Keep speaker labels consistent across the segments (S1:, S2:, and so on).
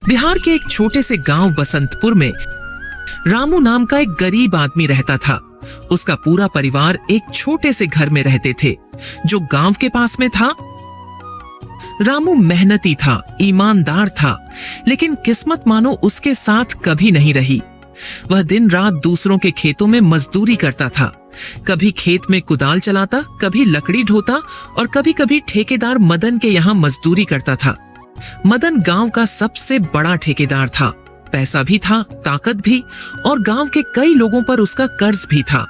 S1: बिहार के एक छोटे से गांव बसंतपुर में रामू नाम का एक गरीब आदमी रहता था। उसका पूरा परिवार एक छोटे से घर में रहते थे जो गांव के पास में था। रामू मेहनती था, ईमानदार था, लेकिन किस्मत मानो उसके साथ कभी नहीं रही। वह दिन रात दूसरों के खेतों में मजदूरी करता था। कभी खेत में कुदाल चलाता, कभी लकड़ी ढोता और कभी कभी ठेकेदार मदन के यहाँ मजदूरी करता था। मदन गांव का सबसे बड़ा ठेकेदार था। पैसा भी था, ताकत भी, और गांव के कई लोगों पर उसका कर्ज भी था।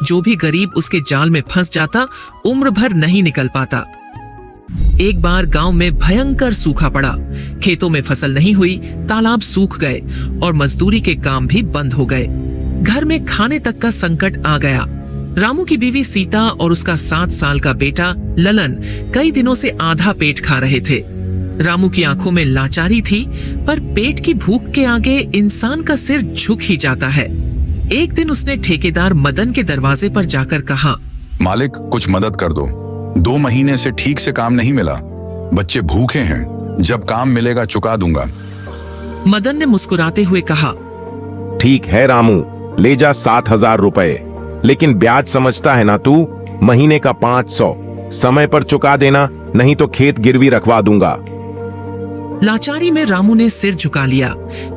S1: जो भी गरीब उसके जाल में फंस जाता, उम्र भर नहीं निकल पाता। एक बार गांव में भयंकर सूखा पड़ा। खेतों में फसल नहीं हुई, तालाब सूख गए और मजदूरी के काम भी बंद हो गए। घर में खाने तक का संकट आ गया। रामू की बीवी सीता और उसका 7 साल का बेटा ललन कई दिनों से आधा पेट खा रहे थे। रामू की आंखों में लाचारी थी, पर पेट की भूख के आगे इंसान का सिर झुक ही जाता है। एक दिन उसने ठेकेदार मदन के दरवाजे पर जाकर कहा,
S2: मालिक, कुछ मदद कर दो। 2 महीने से ठीक से काम नहीं मिला। बच्चे भूखे हैं। जब काम मिलेगा चुका दूंगा।
S1: मदन ने मुस्कुराते हुए कहा,
S3: ठीक है रामू, ले जा 7,000 रुपए, लेकिन ब्याज समझता है ना तू, महीने का 500। समय पर चुका देना, नहीं तो खेत गिरवी रखवा दूंगा।
S1: लाचारी में रामू ने सिर झुका लिया।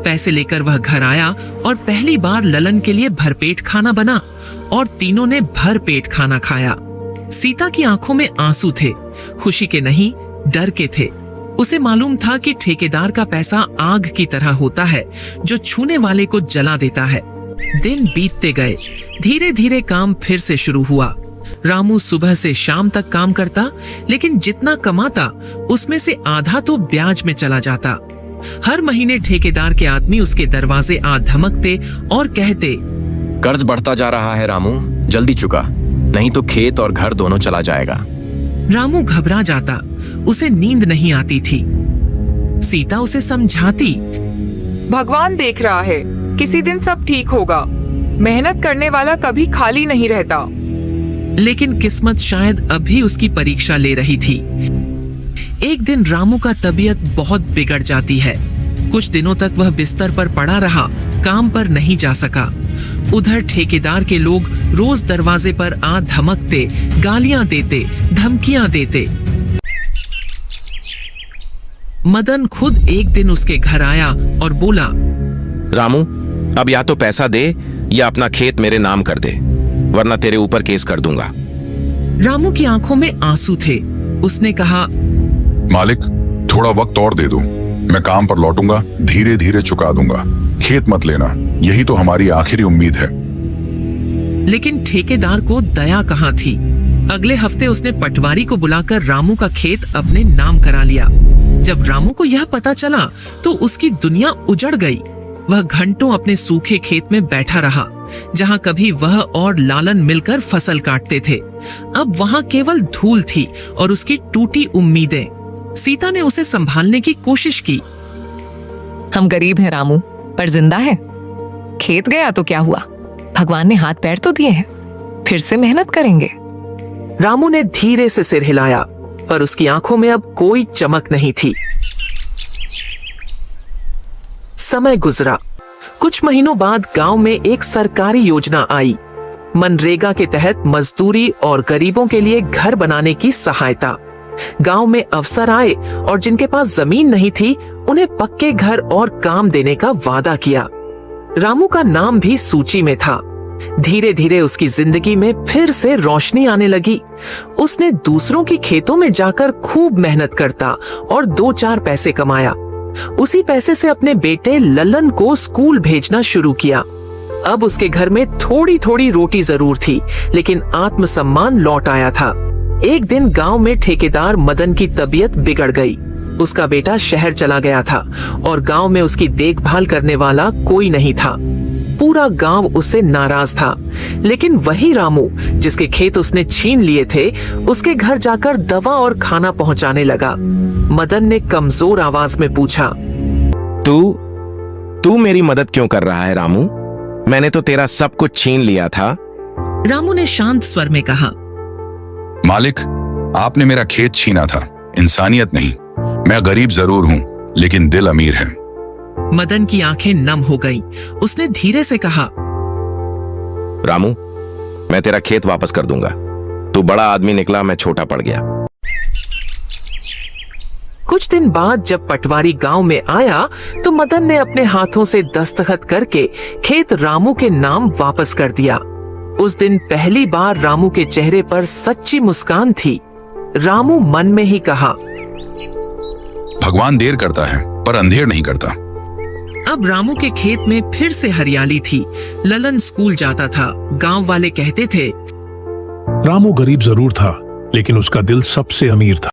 S1: पैसे लेकर वह घर आया और पहली बार ललन के लिए भरपेट खाना बना और तीनों ने भरपेट खाना खाया। सीता की आंखों में आंसू थे, खुशी के नहीं, डर के थे। उसे मालूम था कि ठेकेदार का पैसा आग की तरह होता है जो छूने वाले को जला देता है। दिन बीतते गए। धीरे धीरे काम फिर से शुरू हुआ। रामू सुबह से शाम तक काम करता, लेकिन जितना कमाता उसमें से आधा तो ब्याज में चला जाता। हर महीने ठेकेदार के आदमी उसके दरवाजे आ धमकते और कहते,
S4: कर्ज बढ़ता जा रहा है रामू, जल्दी चुका, नहीं तो खेत और घर दोनों चला जाएगा।
S1: रामू घबरा जाता, उसे नींद नहीं आती थी। सीता उसे समझाती,
S5: भगवान देख रहा है, किसी दिन सब ठीक होगा। मेहनत करने वाला कभी खाली नहीं रहता।
S1: लेकिन किस्मत शायद अभी उसकी परीक्षा ले रही थी। एक दिन रामू का तबीयत बहुत बिगड़ जाती है। कुछ दिनों तक वह बिस्तर पर पड़ा रहा, काम पर नहीं जा सका। उधर ठेकेदार के लोग रोज दरवाजे पर आ धमकते, गालियां देते, धमकियां देते। मदन खुद एक दिन उसके घर आया और बोला,
S3: रामू, अब या तो पैसा दे या अपना खेत मेरे नाम कर दे, वरना तेरे ऊपर केस कर दूंगा।
S1: रामू की आंखों में आंसू थे। उसने कहा,
S2: मालिक, थोड़ा वक्त और दे दो, मैं काम पर लौटूंगा, धीरे धीरे चुका दूंगा। खेत मत लेना, यही तो हमारी आखिरी उम्मीद है।
S1: लेकिन ठेकेदार को दया कहाँ थी। अगले हफ्ते उसने पटवारी को बुलाकर रामू का खेत अपने नाम करा लिया। जब रामू को यह पता चला तो उसकी दुनिया उजड़ गई। वह घंटों अपने सूखे खेत में बैठा रहा, जहां कभी वह और लालन मिलकर फसल काटते थे। अब वहां केवल धूल थी और उसकी टूटी उम्मीदें। सीता ने उसे संभालने की कोशिश की।
S6: हम गरीब हैं रामू, पर जिंदा हैं। खेत गया तो क्या हुआ, भगवान ने हाथ पैर तो दिए हैं, फिर से मेहनत करेंगे।
S1: रामू ने धीरे से सिर हिलाया, पर उसकी आंखों में अब कोई चमक नहीं थी। समय गुजरा। कुछ महीनों बाद गांव में एक सरकारी योजना आई। मनरेगा के तहत मजदूरी और गरीबों के लिए घर बनाने की सहायता। गांव में अफसर आए और जिनके पास जमीन नहीं थी उन्हें पक्के घर और काम देने का वादा किया। रामू का नाम भी सूची में था। धीरे धीरे उसकी जिंदगी में फिर से रोशनी आने लगी। उसने दूसरों की खेतों में जाकर खूब मेहनत करता और 2-4 पैसे कमाया। उसी पैसे से अपने बेटे ललन को स्कूल भेजना शुरू किया। अब उसके घर में थोड़ी थोड़ी रोटी जरूर थी, लेकिन आत्मसम्मान लौट आया था। एक दिन गांव में ठेकेदार मदन की तबीयत बिगड़ गई। उसका बेटा शहर चला गया था और गांव में उसकी देखभाल करने वाला कोई नहीं था। पूरा गांव उससे नाराज था। लेकिन वही रामू, जिसके खेत उसने छीन लिए थे, उसके घर जाकर दवा और खाना पहुंचाने लगा। मदन ने कमजोर आवाज में पूछा,
S3: तू मेरी मदद क्यों कर रहा है रामू? मैंने तो तेरा सब कुछ छीन लिया था।
S1: रामू ने शांत स्वर में कहा,
S2: मालिक, आपने मेरा खेत छीना था, इंसानियत नहीं। मैं गरीब जरूर हूँ, लेकिन दिल अमीर है।
S1: मदन की आंखें नम हो गईं। उसने धीरे से कहा,
S3: रामू, मैं तेरा खेत वापस कर दूंगा। तू बड़ा आदमी निकला, मैं छोटा पड़ गया।
S1: कुछ दिन बाद जब पटवारी गांव में आया तो मदन ने अपने हाथों से दस्तखत करके खेत रामू के नाम वापस कर दिया। उस दिन पहली बार रामू के चेहरे पर सच्ची मुस्कान थी। रामू मन में ही कहा,
S2: भगवान देर करता है पर अंधेर नहीं करता।
S1: अब रामू के खेत में फिर से हरियाली थी। ललन स्कूल जाता था। गांव वाले कहते थे,
S7: रामू गरीब जरूर था, लेकिन उसका दिल सबसे अमीर था।